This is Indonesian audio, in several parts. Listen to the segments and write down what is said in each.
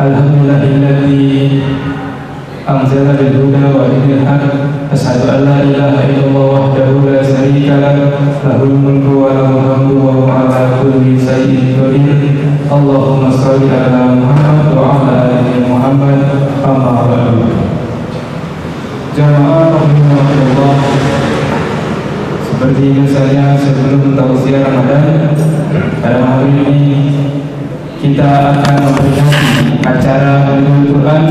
Alhamdulillahilladzi anzala al-huda wa dinil haq. Asyhadu an la ilaha illallah wahdahu la syarika lah, lahul mulku wa lahul hamdu wa huwa ala kulli syai'in qadir. Allahumma shalli ala Muhammad wa ala ali Muhammad. Amma ba'du. Jamaah rahimahullah, seperti biasanya sebelum tausiah Ramadan, pada hari ini kita akan memperingati acara Maulid Quran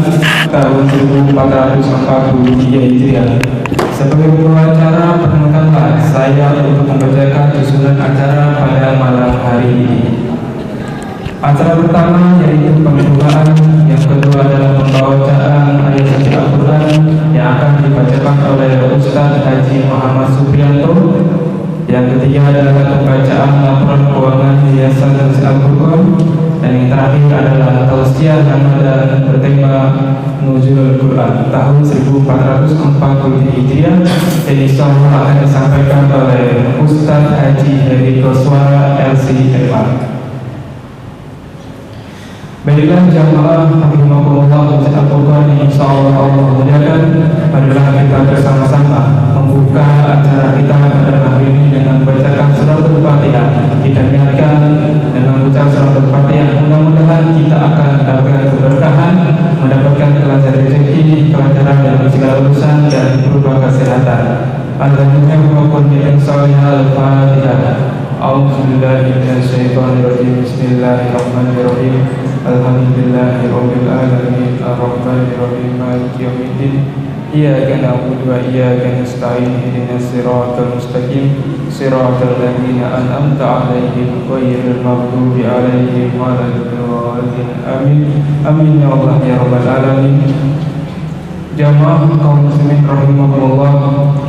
tahun 1443 Hijriah. Sebagai pembawa perkenalkanlah saya untuk membacakan susunan acara pada malam hari ini. Acara pertama yaitu pembukaan, yang kedua adalah pembacaan ayat suci Al-Quran yang akan dibacakan oleh Ustaz Haji Muhammad Supriyanto. Yang ketiga adalah pembacaan laporan keuangan Yayasan Al-Quran. Dan yang terakhir adalah tausiah Ramadan bertema Nuzulul Quran tahun 1440 Hijriah yang insyaallah akan disampaikan oleh Ustaz Haji Heri Koswara LCMA. Baiklah jamaah rahimakumullah, Al-Quran insyaallah Allah muliakan. Marilah kita bersama-sama membuka acara kita pada hari ini dengan membacakan suratul Fatihah. Kita niatkan dengan ucapan suratul Fatihah, mudah-mudahan kita akan mendapatkan keberkahan, mendapatkan kelancaran rezeki, kelancaran dalam segala urusan dan berupa kesehatan. Alhamdulillah wa qul Al-Fatihah. A'udzubillahi minasyaitonirrajim. Bismillahirrahmanirrahim. Alhamdulillahirabbil alamin arrahmanirrahim maliki yaumiddin. Iyyaka na'budu wa iyyaka nasta'in ihdinas siratal mustaqim siratal ladzina an'amta 'alaihim ghairil maghdubi 'alaihim waladdallin. Amin. Amin ya Allah ya rabbal alamin. Jamaah kaum muslimin rahimahullah,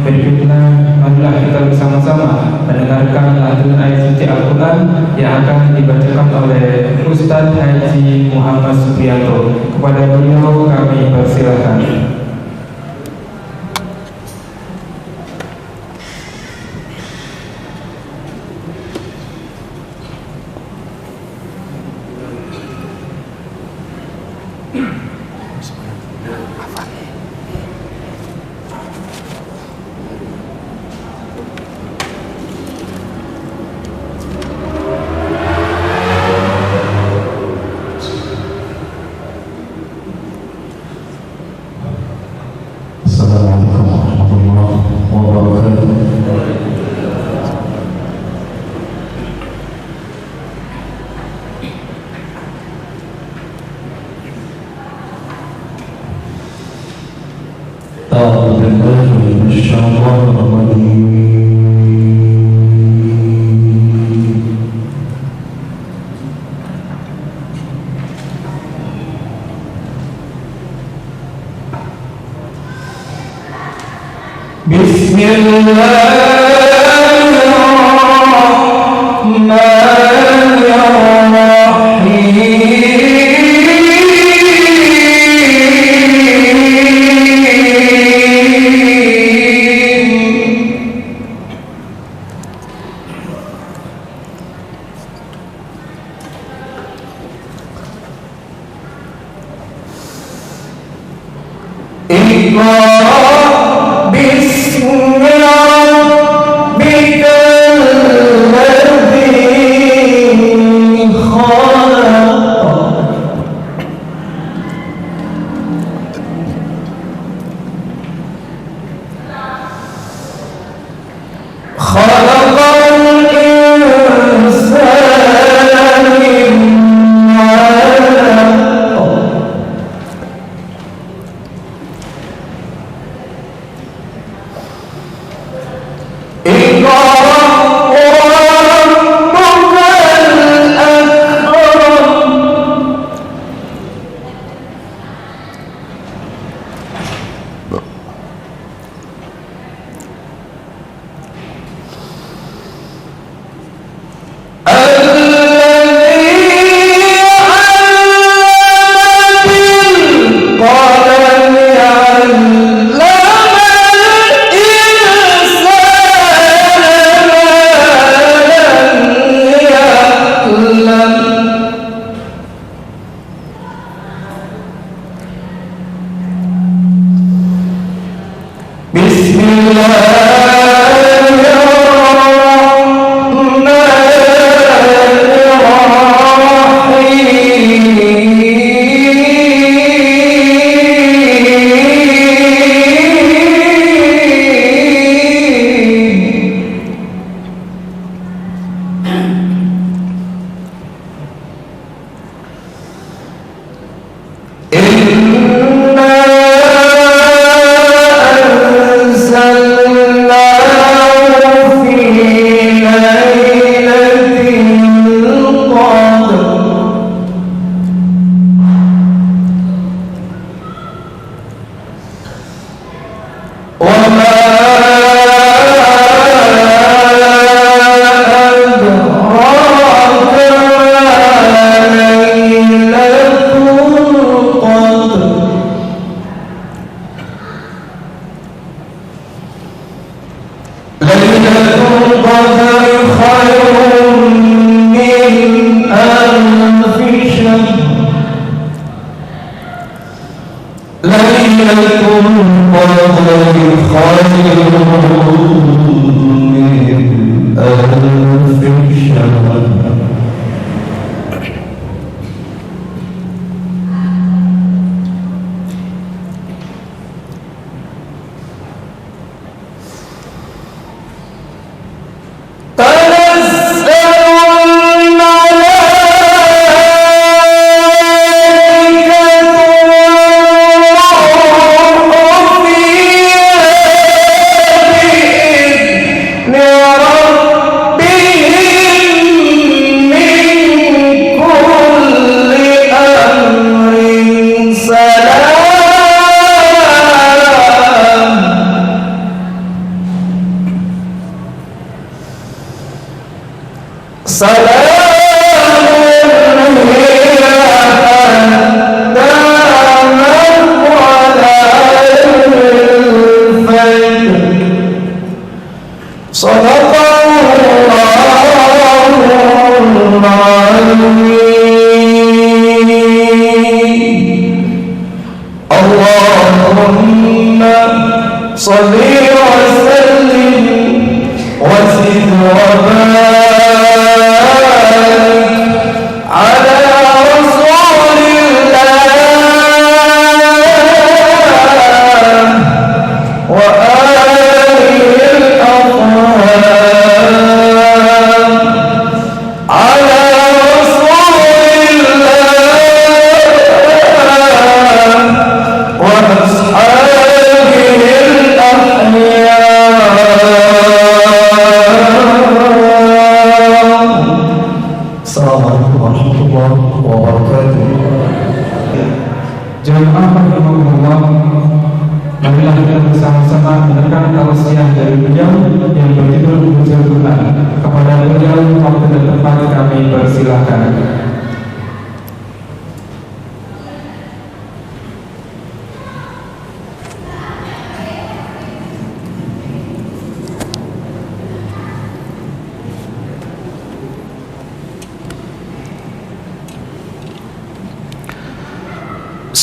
berikutnya marilah kita bersama-sama mendengarkan lantunan ayat suci Al-Quran yang akan dibacakan oleh Ustaz Haji Muhammad Supriyanto. Kepada beliau kami persilakan.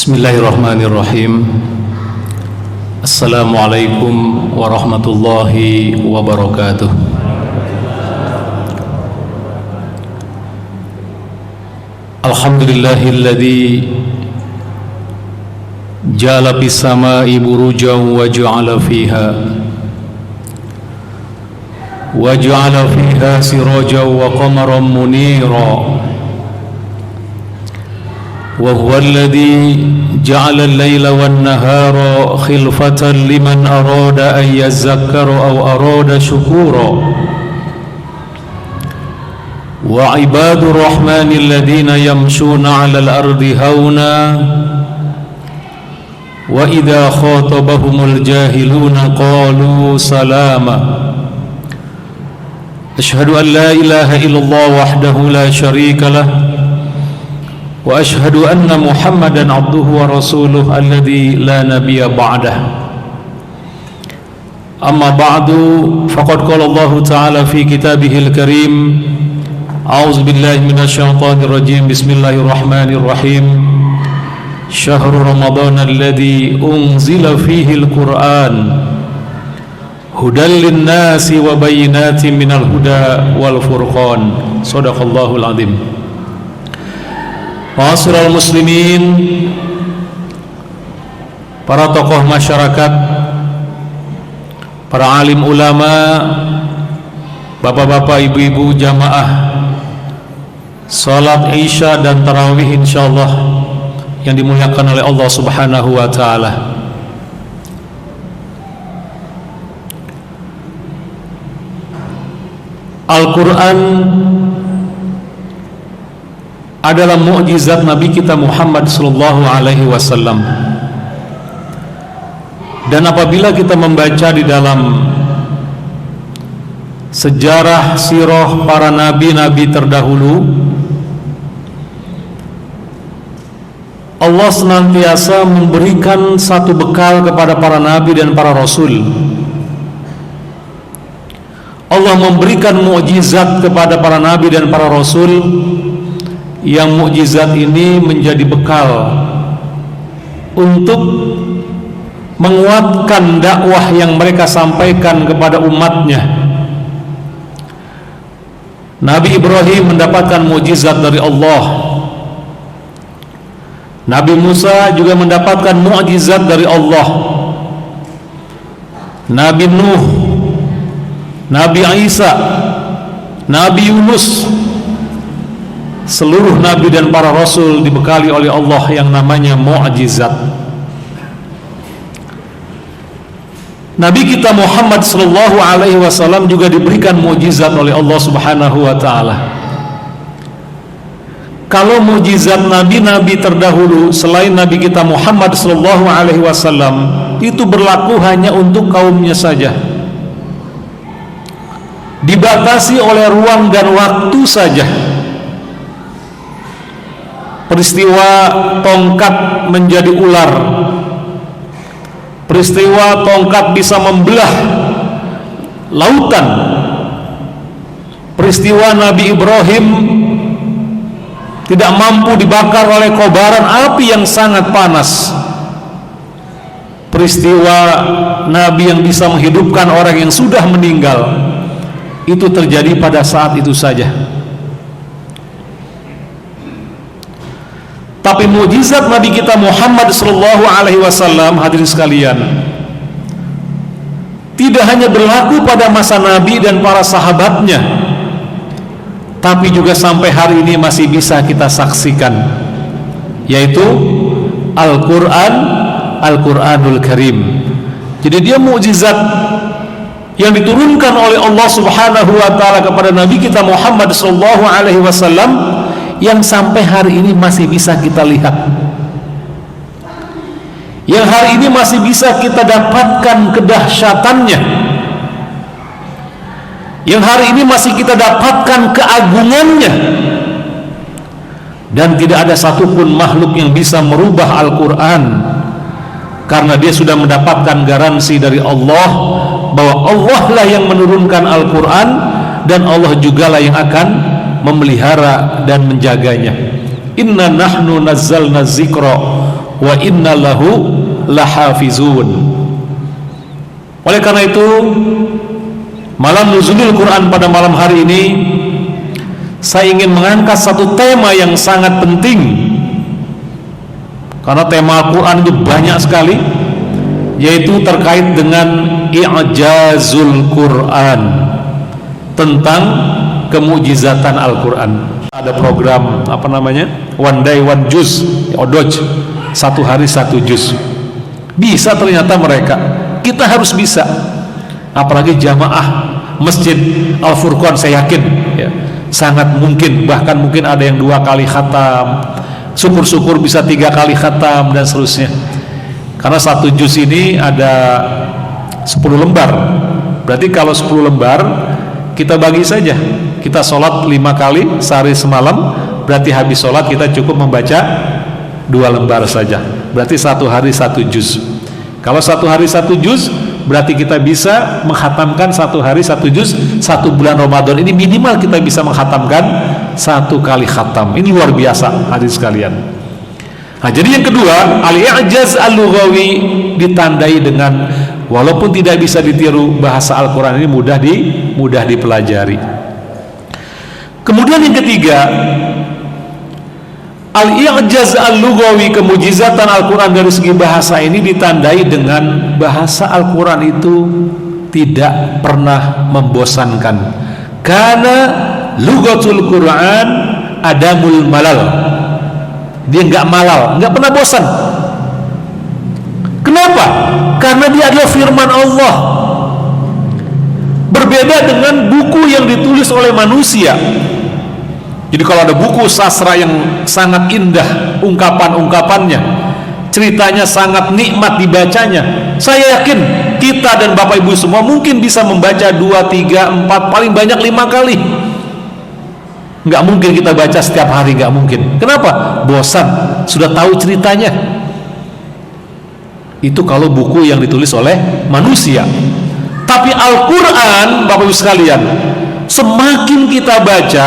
Bismillahirrahmanirrahim. Assalamualaikum warahmatullahi wabarakatuh. Alhamdulillahilladzi ja'ala fis samai burujan wa ja'ala fiha sirajan wa qamaran munira. وهو الذي جعل الليل والنهار خلفة لمن أراد أن يذكر أو أراد شكورا وعباد الرحمن الذين يمشون على الأرض هونا وإذا خاطبهم الجاهلون قالوا سلاما أشهد أن لا إله إلا الله وحده لا شريك له وأشهد أن محمدًا عبده ورسوله الذي لا نبي بعده أما بعد فقد قال الله تعالى في كتابه الكريم أعوذ بالله من الشيطان الرجيم بسم الله الرحمن الرحيم شهر رمضان الذي أنزل فيه القرآن هدى للناس وبينات من الهدى والفرقان صدق الله العظيم. Ma'asyiral muslimin, para tokoh masyarakat, para alim ulama, bapak-bapak, ibu-ibu jamaah salat Isya dan tarawih insyaallah yang dimuliakan oleh Allah Subhanahu wa taala. Al-Qur'an adalah mukjizat Nabi kita Muhammad sallallahu alaihi wasallam. Dan apabila kita membaca di dalam sejarah sirah para nabi-nabi terdahulu, Allah senantiasa memberikan satu bekal kepada para nabi dan para rasul. Allah memberikan mukjizat kepada para nabi dan para rasul, yang mukjizat ini menjadi bekal untuk menguatkan dakwah yang mereka sampaikan kepada umatnya. Nabi Ibrahim mendapatkan mukjizat dari Allah. Nabi Musa juga mendapatkan mukjizat dari Allah. Nabi Nuh, Nabi Isa, Nabi Yunus, seluruh nabi dan para rasul dibekali oleh Allah yang namanya mukjizat. Nabi kita Muhammad sallallahu alaihi wasallam juga diberikan mukjizat oleh Allah Subhanahu wa taala. Kalau mukjizat nabi-nabi terdahulu selain Nabi kita Muhammad sallallahu alaihi wasallam itu berlaku hanya untuk kaumnya saja, dibatasi oleh ruang dan waktu saja. Peristiwa tongkat menjadi ular, peristiwa tongkat bisa membelah lautan, peristiwa Nabi Ibrahim tidak mampu dibakar oleh kobaran api yang sangat panas, peristiwa Nabi yang bisa menghidupkan orang yang sudah meninggal, itu terjadi pada saat itu saja. Tapi mukjizat Nabi kita Muhammad sallallahu alaihi wasallam, hadirin sekalian, tidak hanya berlaku pada masa Nabi dan para sahabatnya, tapi juga sampai hari ini masih bisa kita saksikan, yaitu Al-Quran, Al-Quranul Karim. Jadi dia mukjizat yang diturunkan oleh Allah Subhanahu wa taala kepada Nabi kita Muhammad sallallahu alaihi wasallam yang sampai hari ini masih bisa kita lihat, yang hari ini masih bisa kita dapatkan kedahsyatannya, yang hari ini masih kita dapatkan keagungannya, dan tidak ada satupun makhluk yang bisa merubah Al-Quran, karena dia sudah mendapatkan garansi dari Allah bahwa Allah lah yang menurunkan Al-Quran dan Allah jugalah yang akan memelihara dan menjaganya. Inna nahnu nazzalna dzikra wa inna lahu lahafizun. Oleh karena itu, malam nuzulul Quran pada malam hari ini saya ingin mengangkat satu tema yang sangat penting, karena tema Al-Quran itu banyak sekali, yaitu terkait dengan i'jazul Quran, tentang kemujizatan Al-Quran. Ada program apa namanya, one day one juz, odoj, satu hari satu juz. Bisa ternyata mereka, kita harus bisa. Apalagi jamaah Masjid Al-Furqan, saya yakin ya, sangat mungkin, bahkan mungkin ada yang 2 kali khatam, syukur-syukur bisa 3 kali khatam dan seterusnya. Karena satu juz ini ada 10 lembar. Berarti kalau 10 lembar kita bagi saja, kita sholat 5 kali sehari semalam, berarti habis sholat kita cukup membaca 2 lembar saja, berarti 1 hari 1 juz. Kalau 1 hari 1 juz, berarti kita bisa menghatamkan 1 hari 1 juz. 1 bulan Ramadan ini minimal kita bisa menghatamkan 1 kali khatam. Ini luar biasa, hadirin sekalian. Nah, jadi yang kedua, al-i'jaz al-lughawi ditandai dengan, walaupun tidak bisa ditiru, bahasa Al-Quran ini mudah dipelajari. Kemudian yang ketiga, al-i'jaz al-lughawi, kemujizatan Al-Quran dari segi bahasa ini ditandai dengan bahasa Al-Quran itu tidak pernah membosankan. Karena lughatul Quran adamul malal, dia nggak malal, nggak pernah bosan. Kenapa? Karena dia adalah firman Allah. Berbeda dengan buku yang ditulis oleh manusia. Jadi kalau ada buku sastra yang sangat indah ungkapan-ungkapannya, ceritanya sangat nikmat dibacanya, saya yakin kita dan Bapak Ibu semua mungkin bisa membaca 2, 3, 4, paling banyak 5 kali. Nggak mungkin kita baca setiap hari, nggak mungkin. Kenapa? Bosan, sudah tahu ceritanya. Itu kalau buku yang ditulis oleh manusia. Tapi Al-Quran, Bapak Ibu sekalian, semakin kita baca,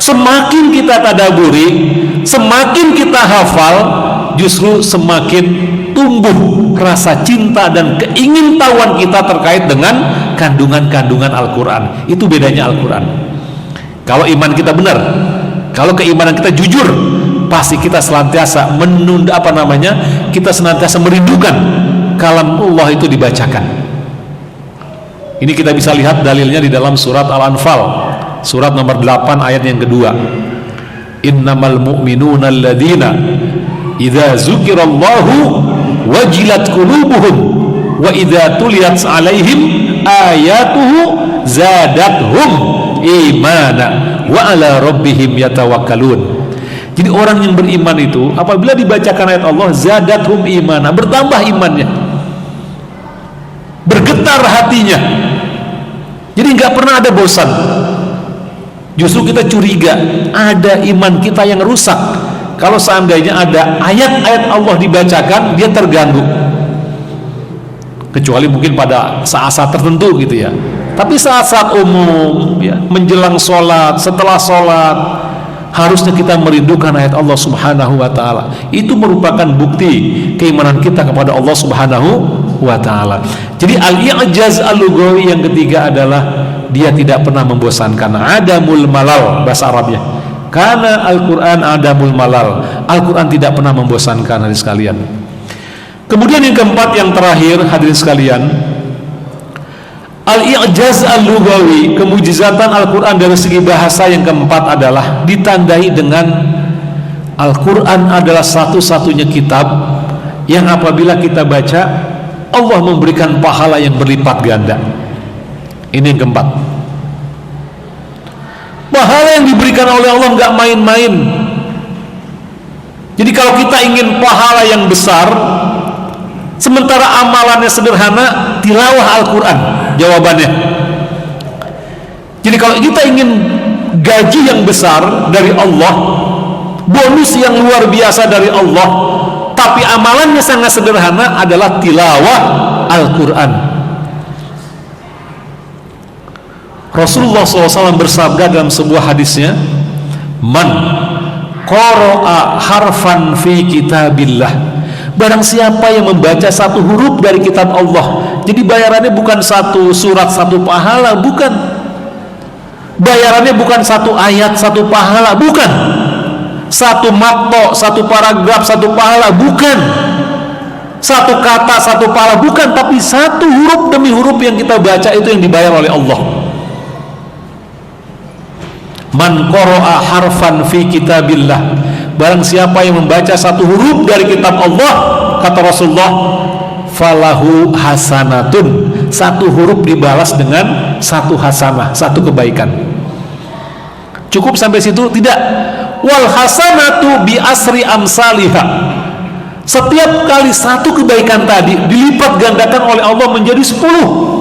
semakin kita tadaburi, semakin kita hafal, justru semakin tumbuh rasa cinta dan keingintahuan kita terkait dengan kandungan-kandungan Al-Quran. Itu bedanya Al-Quran. Kalau iman kita benar, kalau keimanan kita jujur, pasti kita senantiasa kita senantiasa merindukan kalam Allah itu dibacakan. Ini kita bisa lihat dalilnya di dalam surat Al-Anfal, surat nomor 8 ayat yang kedua. Innamal mu'minuna alladzina idza dzukirallahu wajilat qulubuhum wa idza tuliyat 'alaihim ayatuhu zadathum imana wa 'ala rabbihim yatawakkalun. Jadi orang yang beriman itu apabila dibacakan ayat Allah zadathum imana, bertambah imannya, bergetar hatinya. Jadi nggak pernah ada bosan. Justru kita curiga ada iman kita yang rusak kalau seandainya ada ayat-ayat Allah dibacakan dia terganggu, kecuali mungkin pada saat-saat tertentu gitu ya. Tapi saat-saat umum ya, menjelang sholat, setelah sholat, harusnya kita merindukan ayat Allah Subhanahu wa ta'ala. Itu merupakan bukti keimanan kita kepada Allah Subhanahu wa ta'ala. Jadi al-i'jaz al-lughawi yang ketiga adalah dia tidak pernah membosankan. Adamul malal bahasa Arabnya. Karena Al-Quran adamul malal, Al-Quran tidak pernah membosankan hadirin sekalian. Kemudian yang keempat, yang terakhir hadirin sekalian, al-i'jaz al-lughawi, kemujizatan Al-Quran dari segi bahasa yang keempat adalah ditandai dengan Al-Quran adalah satu-satunya kitab yang apabila kita baca Allah memberikan pahala yang berlipat ganda. Ini yang keempat. Pahala yang diberikan oleh Allah nggak main-main. Jadi kalau kita ingin pahala yang besar, sementara amalannya sederhana, tilawah Al-Quran jawabannya. Jadi kalau kita ingin gaji yang besar dari Allah, bonus yang luar biasa dari Allah, tapi amalannya sangat sederhana, adalah tilawah Al-Quran. Rasulullah SAW bersabda dalam sebuah hadisnya, man qara'a harfan fi kitabillah, barang siapa yang membaca satu huruf dari kitab Allah. Jadi bayarannya bukan satu surat satu pahala, bukan. Bayarannya bukan satu ayat satu pahala, bukan. Satu makto satu paragraf satu pahala, bukan. Satu kata satu pahala, bukan. Tapi satu huruf demi huruf yang kita baca itu yang dibayar oleh Allah. Man qara'a harfan fi kitabillah, barang siapa yang membaca satu huruf dari kitab Allah, kata Rasulullah, falahu hasanatun, satu huruf dibalas dengan satu hasanah, satu kebaikan. Cukup sampai situ? Tidak. Wal hasanatu bi asri amsalihha, setiap kali satu kebaikan tadi dilipat gandakan oleh Allah menjadi 10.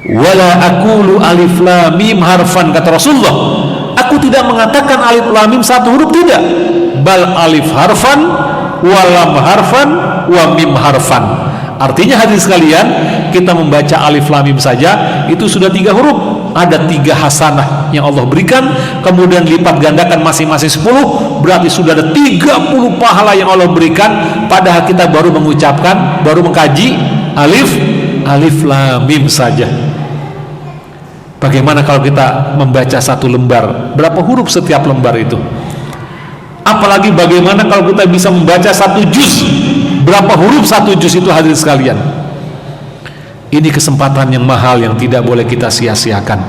Wala aqulu alif lam mim harfan, kata Rasulullah, aku tidak mengatakan alif lam mim satu huruf, tidak. Bal alif harfan wa lam harfan wa mim harfan. Artinya hadirin sekalian, kita membaca alif lam mim saja itu sudah 3 huruf, ada 3 hasanah yang Allah berikan, kemudian lipat gandakan masing-masing 10, berarti sudah ada 30 pahala yang Allah berikan, padahal kita baru mengucapkan, baru mengkaji alif lam mim saja. Bagaimana kalau kita membaca satu lembar? Berapa huruf setiap lembar itu? Apalagi bagaimana kalau kita bisa membaca satu juz? Berapa huruf satu juz itu hadirin sekalian? Ini kesempatan yang mahal yang tidak boleh kita sia-siakan.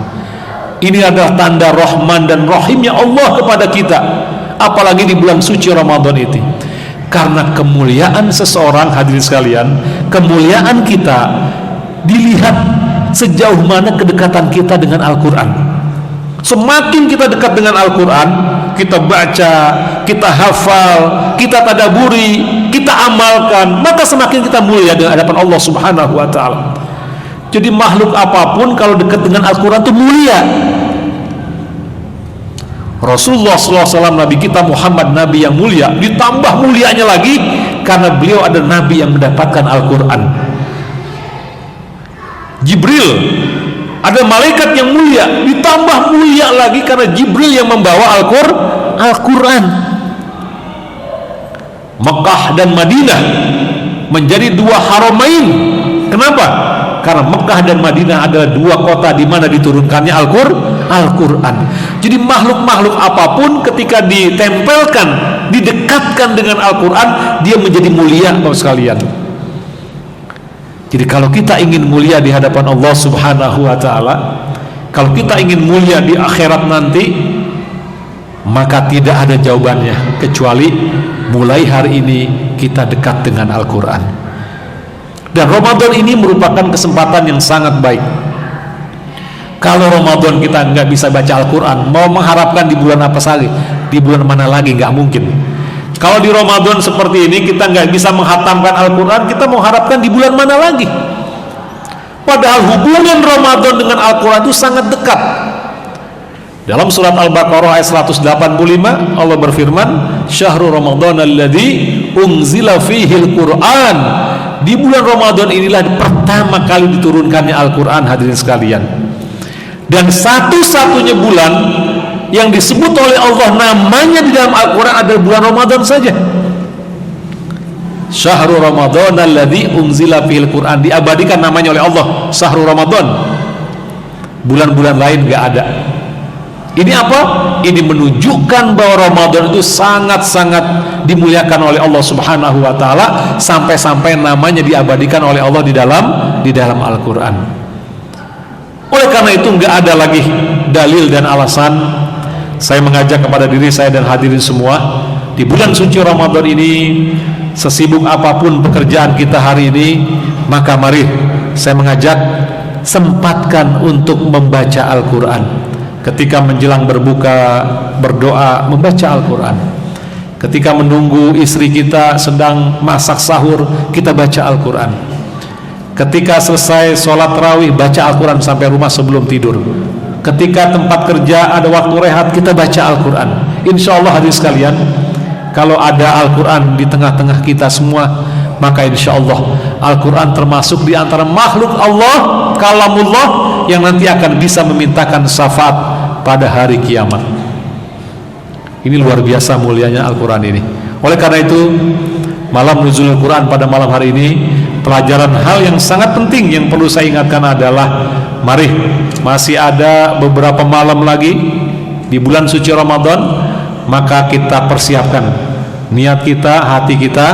Ini adalah tanda Rahman dan Rahimnya Allah kepada kita, apalagi di bulan suci Ramadan itu. Karena kemuliaan seseorang, hadirin sekalian, kemuliaan kita dilihat sejauh mana kedekatan kita dengan Al-Quran. Semakin kita dekat dengan Al-Quran, kita baca, kita hafal, kita tadaburi, kita amalkan, maka semakin kita mulia di hadapan Allah Subhanahu wa ta'ala. Jadi makhluk apapun kalau dekat dengan Al-Quran itu mulia. Rasulullah SAW, Nabi kita Muhammad, Nabi yang mulia, ditambah mulianya lagi karena beliau ada Nabi yang mendapatkan Al-Quran. Jibril, ada malaikat yang mulia, ditambah mulia lagi karena Jibril yang membawa Al-Quran. Mekah dan Madinah menjadi dua haramain. Kenapa? Karena Mekah dan Madinah adalah dua kota di mana diturunkannya Al-Quran. Jadi makhluk-makhluk apapun ketika ditempelkan, didekatkan dengan Al-Quran, dia menjadi mulia, Bapak sekalian. Jadi kalau kita ingin mulia di hadapan Allah Subhanahu wa ta'ala, kalau kita ingin mulia di akhirat nanti, maka tidak ada jawabannya kecuali mulai hari ini kita dekat dengan Al-Quran. Dan Ramadan ini merupakan kesempatan yang sangat baik. Kalau Ramadan kita nggak bisa baca Al-Quran, mau mengharapkan di bulan apa lagi, di bulan mana lagi, nggak mungkin. Kalau di Ramadan seperti ini kita nggak bisa menghatamkan Al-Quran, kita mau harapkan di bulan mana lagi? Padahal hubungan Ramadan dengan Al-Quran itu sangat dekat. Dalam surat Al-Baqarah ayat 185 Allah berfirman, Syahrul Ramadan alladzi unzila fihil Qur'an. Di bulan Ramadan inilah pertama kali diturunkannya Al-Quran, hadirin sekalian. Dan satu-satunya bulan yang disebut oleh Allah namanya di dalam Al-Quran adalah bulan Ramadan saja. Syahrul Ramadan alladzi unzila fihil Qur'an, diabadikan namanya oleh Allah, Syahrul Ramadan. Bulan-bulan lain gak ada. Ini apa? Ini menunjukkan bahwa Ramadan itu sangat-sangat dimuliakan oleh Allah Subhanahu wa ta'ala, sampai-sampai namanya diabadikan oleh Allah di dalam Al-Quran. Oleh karena itu nggak ada lagi dalil dan alasan. Saya mengajak kepada diri saya dan hadirin semua, di bulan suci Ramadan ini, sesibuk apapun pekerjaan kita hari ini, maka mari saya mengajak, sempatkan untuk membaca Al-Quran. Ketika menjelang berbuka, berdoa, membaca Al-Quran. Ketika menunggu istri kita sedang masak sahur, kita baca Al-Quran. Ketika selesai sholat tarawih, baca Al-Quran sampai rumah sebelum tidur. Ketika tempat kerja ada waktu rehat, kita baca Al-Quran. Insya Allah hadirin sekalian, kalau ada Al-Quran di tengah-tengah kita semua, maka insya Allah Al-Quran termasuk di antara makhluk Allah, kalamullah, yang nanti akan bisa memintakan syafaat pada hari kiamat. Ini luar biasa mulianya Al-Quran ini. Oleh karena itu, malam nuzul Al-Quran pada malam hari ini, pelajaran hal yang sangat penting yang perlu saya ingatkan adalah, mari, masih ada beberapa malam lagi di bulan suci Ramadan, maka kita persiapkan niat kita, hati kita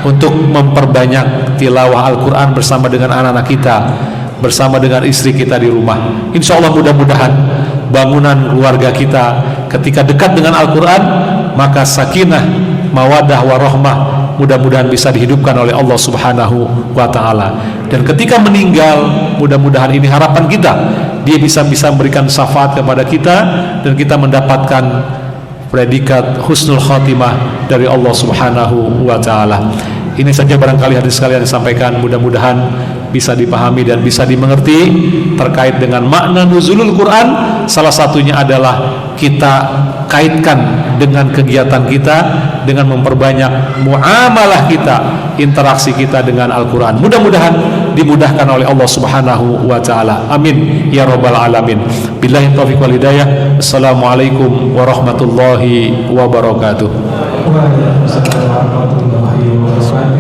untuk memperbanyak tilawah Al-Quran bersama dengan anak-anak kita, bersama dengan istri kita di rumah. Insya Allah mudah-mudahan bangunan keluarga kita ketika dekat dengan Al-Quran, maka sakinah, mawadah, warahmah mudah-mudahan bisa dihidupkan oleh Allah Subhanahu wa ta'ala. Dan ketika meninggal, mudah-mudahan ini harapan kita, dia bisa memberikan syafaat kepada kita, dan kita mendapatkan predikat husnul khatimah dari Allah Subhanahu wa ta'ala. Ini saja barangkali hadis sekalian disampaikan, mudah-mudahan bisa dipahami dan bisa dimengerti terkait dengan makna nuzulul Quran. Salah satunya adalah kita kaitkan dengan kegiatan kita, dengan memperbanyak muamalah kita, interaksi kita dengan Al-Quran. Mudah-mudahan dimudahkan oleh Allah Subhanahu wa ta'ala. Amin ya rabbal alamin. Billahi taufiq wal hidayah. Assalamualaikum warahmatullahi wabarakatuh. Waalaikumsalam warahmatullahi wabarakatuh.